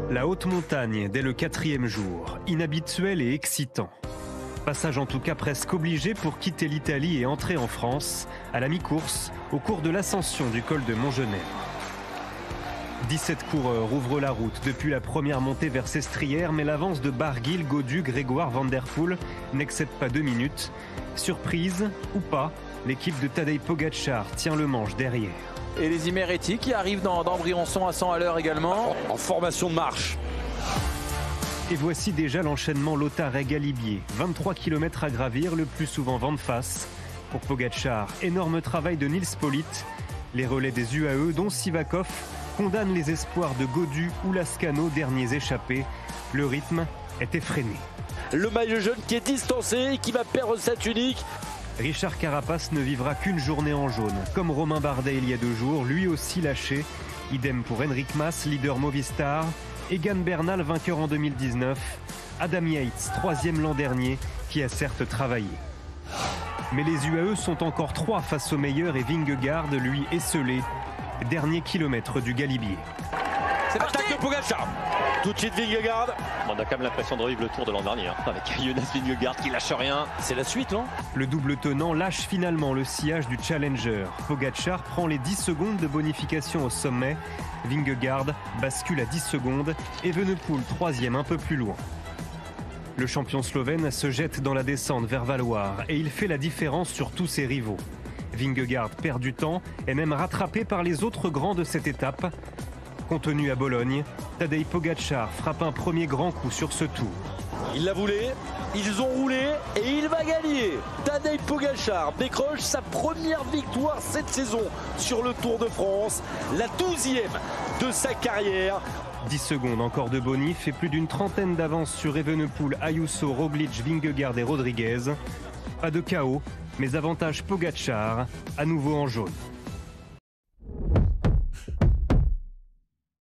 La haute montagne dès le 4e jour, inhabituel et excitant. Passage en tout cas presque obligé pour quitter l'Italie et entrer en France à la mi-course au cours de l'ascension du col de Montgenèvre. 17 coureurs ouvrent la route depuis la première montée vers Sestrières, mais l'avance de Barguil, Gaudu, Grégoire, Van der Poel n'excède pas 2 minutes. Surprise ou pas, l'équipe de Tadej Pogačar tient le manche derrière. Et les Imereti qui arrivent dans Briançon à 100 à l'heure également. En formation de marche. Et voici déjà l'enchaînement Lotharet-Galibier. 23 km à gravir, le plus souvent vent de face. Pour Pogačar, énorme travail de Nils Politt. Les relais des UAE, dont Sivakov, condamnent les espoirs de Gaudu ou Lascano, derniers échappés. Le rythme est effréné. Le maillot jaune qui est distancé et qui va perdre sa tunique. Richard Carapace ne vivra qu'une journée en jaune. Comme Romain Bardet il y a 2 jours, lui aussi lâché. Idem pour Enric Mas, leader Movistar. Egan Bernal, vainqueur en 2019. Adam Yates, 3e l'an dernier, qui a certes travaillé. Mais les UAE sont encore 3 face aux meilleurs et Vingegaard, lui, esselé. Dernier kilomètre du Galibier. C'est l'attaque de Pogačar. Tout de suite Vingegaard. On a quand même l'impression de revivre le tour de l'an dernier, avec Jonas Vingegaard qui lâche rien. C'est la suite, non? Le double tenant lâche finalement le sillage du Challenger. Pogačar prend les 10 secondes de bonification au sommet. Vingegaard bascule à 10 secondes. Evenepoel 3e un peu plus loin. Le champion slovène se jette dans la descente vers Valloire et il fait la différence sur tous ses rivaux. Vingegaard perd du temps et même rattrapé par les autres grands de cette étape. Contenu à Bologne, Tadej Pogačar frappe un premier grand coup sur ce tour. Il la voulait, ils ont roulé et il va gagner. Tadej Pogačar décroche sa première victoire cette saison sur le Tour de France, la 12e de sa carrière. 10 secondes encore de bonif et plus d'une trentaine d'avance sur Evenepoel, Ayuso, Roglic, Vingegaard et Rodriguez. Pas de chaos, mais avantage Pogačar, à nouveau en jaune.